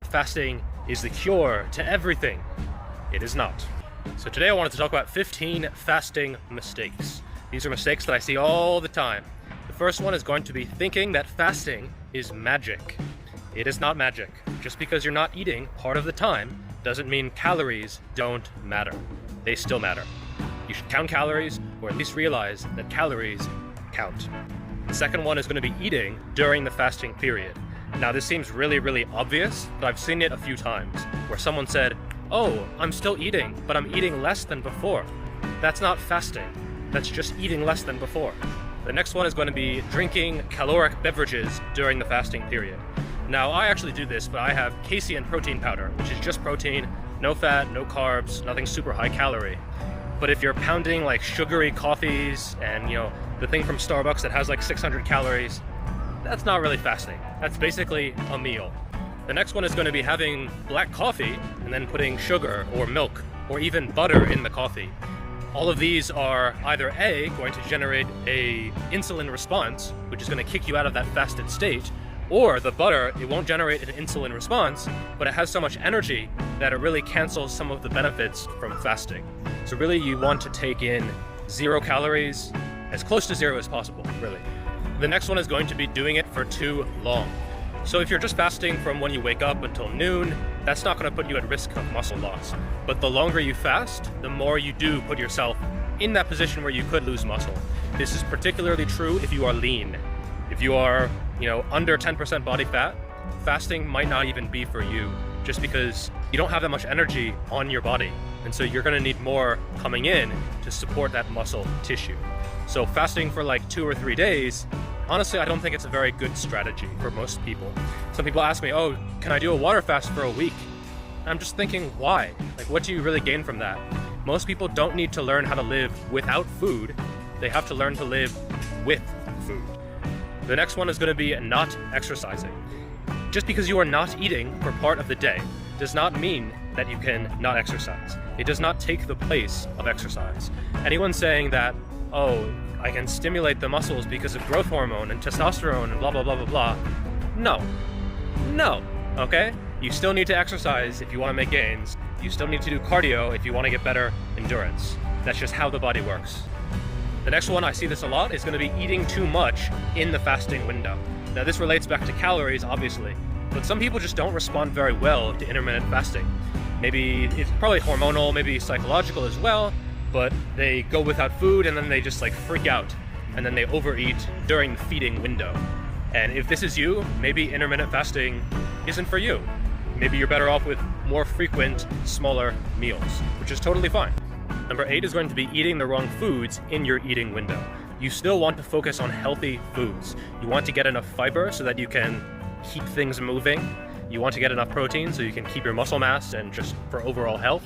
fasting is the cure to everything. It is not. So today I wanted to talk about 15 fasting mistakes. These are mistakes that I see all the time. The first one is going to be thinking that fasting is magic. It is not magic. Just because you're not eating part of the time doesn't mean calories don't matter. They still matter. You should count calories, or at least realize that calories count. The second one is going to be eating during the fasting period. Now this seems really obvious, but I've seen it a few times where someone said, "Oh, I'm still eating, but I'm eating less than before." That's not fasting. That's just eating less than before. The next one is going to be drinking caloric beverages during the fasting period. Now I actually do this, but I have casein protein powder, which is just protein, no fat, no carbs, nothing super high calorie. But if you're pounding like sugary coffees and the thing from Starbucks that has like 600 calories, that's not really fasting. That's basically a meal. The next one is going to be having black coffee and then putting sugar or milk or even butter in the coffee. All of these are either A, going to generate a insulin response, which is going to kick you out of that fasted state, or the butter, it won't generate an insulin response, but it has so much energy that it really cancels some of the benefits from fasting. So really you want to take in 0 calories, as close to 0 as possible, really. The next one is going to be doing it for too long. So if you're just fasting from when you wake up until noon, that's not going to put you at risk of muscle loss. But the longer you fast, the more you do put yourself in that position where you could lose muscle. This is particularly true if you are lean. If you are, under 10% body fat, fasting might not even be for you, just because you don't have that much energy on your body. And so you're going to need more coming in to support that muscle tissue. So fasting for like 2 or 3 days, honestly, I don't think it's a very good strategy for most people. Some people ask me, "Oh, can I do a water fast for a week?" And I'm just thinking, why? Like, what do you really gain from that? Most people don't need to learn how to live without food. They have to learn to live with food. The next one is going to be not exercising. Just because you are not eating for part of the day does not mean that you can not exercise. It does not take the place of exercise. Anyone saying that, "Oh, I can stimulate the muscles because of growth hormone and testosterone and blah, blah, blah, blah, blah." No, okay? You still need to exercise if you want to make gains. You still need to do cardio if you want to get better endurance. That's just how the body works. The next one, I see this a lot, is going to be eating too much in the fasting window. Now this relates back to calories, obviously, but some people just don't respond very well to intermittent fasting. Maybe it's probably hormonal, maybe psychological as well, but they go without food and then they just like freak out and then they overeat during the feeding window. And if this is you, maybe intermittent fasting isn't for you. Maybe you're better off with more frequent, smaller meals, which is totally fine. Number 8 is going to be eating the wrong foods in your eating window. You still want to focus on healthy foods. You want to get enough fiber so that you can keep things moving. You want to get enough protein so you can keep your muscle mass and just for overall health.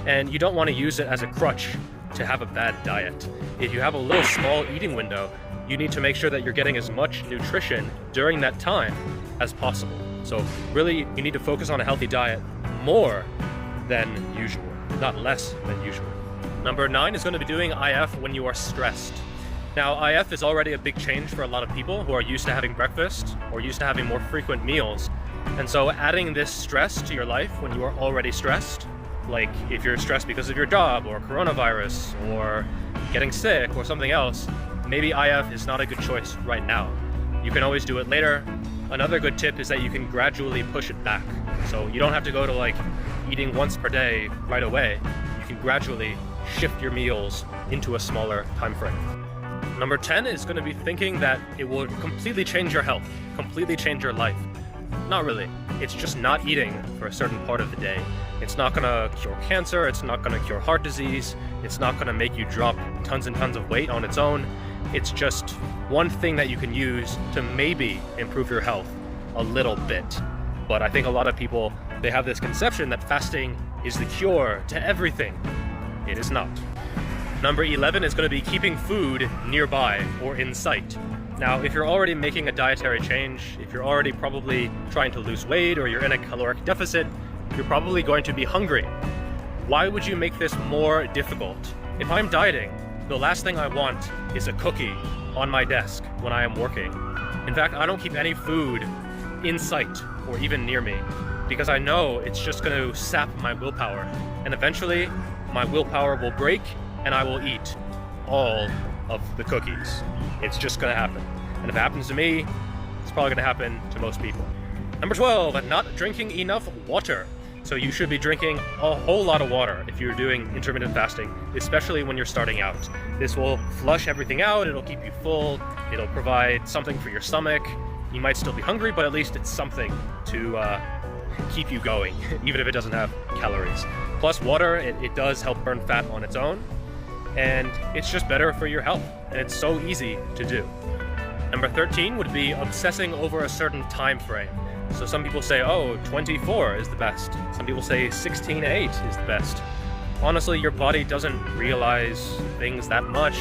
And you don't want to use it as a crutch to have a bad diet. If you have a little small eating window, you need to make sure that you're getting as much nutrition during that time as possible. So really, you need to focus on a healthy diet more than usual, not less than usual. Number 9 is going to be doing IF when you are stressed. Now, IF is already a big change for a lot of people who are used to having breakfast or used to having more frequent meals. And so adding this stress to your life when you are already stressed, like if you're stressed because of your job or coronavirus or getting sick or something else, maybe IF is not a good choice right now. You can always do it later. Another good tip is that you can gradually push it back. So you don't have to go to like eating once per day right away. You can gradually shift your meals into a smaller time frame. Number 10 is going to be thinking that it will completely change your health, completely change your life. Not really. It's just not eating for a certain part of the day. It's not going to cure cancer. It's not going to cure heart disease. It's not going to make you drop tons and tons of weight on its own. It's just one thing that you can use to maybe improve your health a little bit. But I think a lot of people, they have this conception that fasting is the cure to everything. It is not. Number 11 is going to be keeping food nearby or in sight. Now, if you're already making a dietary change, if you're already probably trying to lose weight or you're in a caloric deficit, you're probably going to be hungry. Why would you make this more difficult? If I'm dieting, the last thing I want is a cookie on my desk when I am working. In fact, I don't keep any food in sight or even near me. because I know it's just going to sap my willpower. And eventually, my willpower will break and I will eat all of the cookies. It's just going to happen. And if it happens to me, it's probably going to happen to most people. Number 12, not drinking enough water. So you should be drinking a whole lot of water if you're doing intermittent fasting, especially when you're starting out. This will flush everything out, it'll keep you full, it'll provide something for your stomach. You might still be hungry, but at least it's something to keep you going, even if it doesn't have calories. Plus water, it does help burn fat on its own, and it's just better for your health, and it's so easy to do. Number 13 would be obsessing over a certain time frame. So some people say, oh, 24 is the best. Some people say 16:8 is the best. Honestly, your body doesn't realize things that much.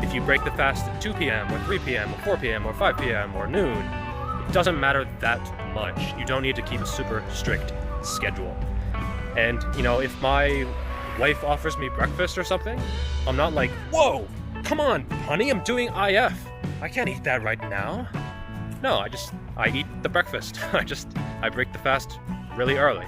If you break the fast at 2 p.m. or 3 p.m. or 4 p.m. or 5 p.m. or noon, it doesn't matter that much. You don't need to keep a super strict schedule. And, you know, if my wife offers me breakfast or something, I'm not like, whoa, come on, honey, I'm doing IF. I can't eat that right now. No, I eat the breakfast. I break the fast really early.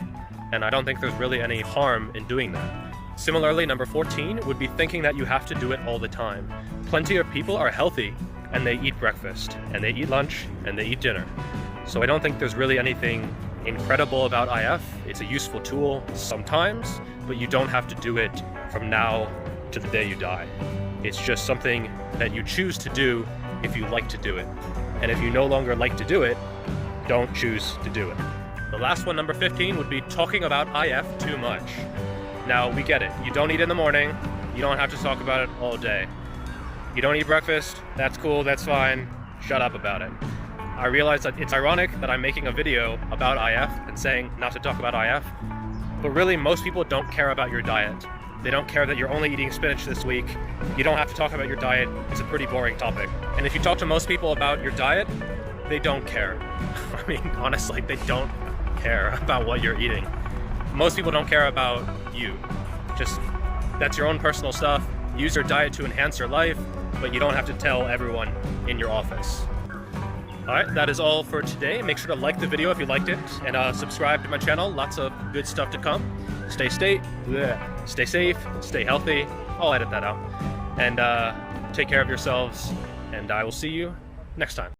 And I don't think there's really any harm in doing that. Similarly, number 14 would be thinking that you have to do it all the time. Plenty of people are healthy and they eat breakfast, and they eat lunch, and they eat dinner. So I don't think there's really anything incredible about IF. It's a useful tool sometimes, but you don't have to do it from now to the day you die. It's just something that you choose to do if you like to do it. And if you no longer like to do it, don't choose to do it. The last one, number 15, would be talking about IF too much. Now, we get it. You don't eat in the morning. You don't have to talk about it all day. You don't eat breakfast. That's cool. That's fine. Shut up about it. I realize that it's ironic that I'm making a video about IF and saying not to talk about IF, but really most people don't care about your diet. They don't care that you're only eating spinach this week. You don't have to talk about your diet. It's a pretty boring topic. And if you talk to most people about your diet, they don't care. I mean, honestly, they don't care about what you're eating. Most people don't care about you. That's your own personal stuff. Use your diet to enhance your life, but you don't have to tell everyone in your office. Alright, that is all for today. Make sure to like the video if you liked it, and subscribe to my channel. Lots of good stuff to come. Stay safe, stay healthy. I'll edit that out. And take care of yourselves, and I will see you next time.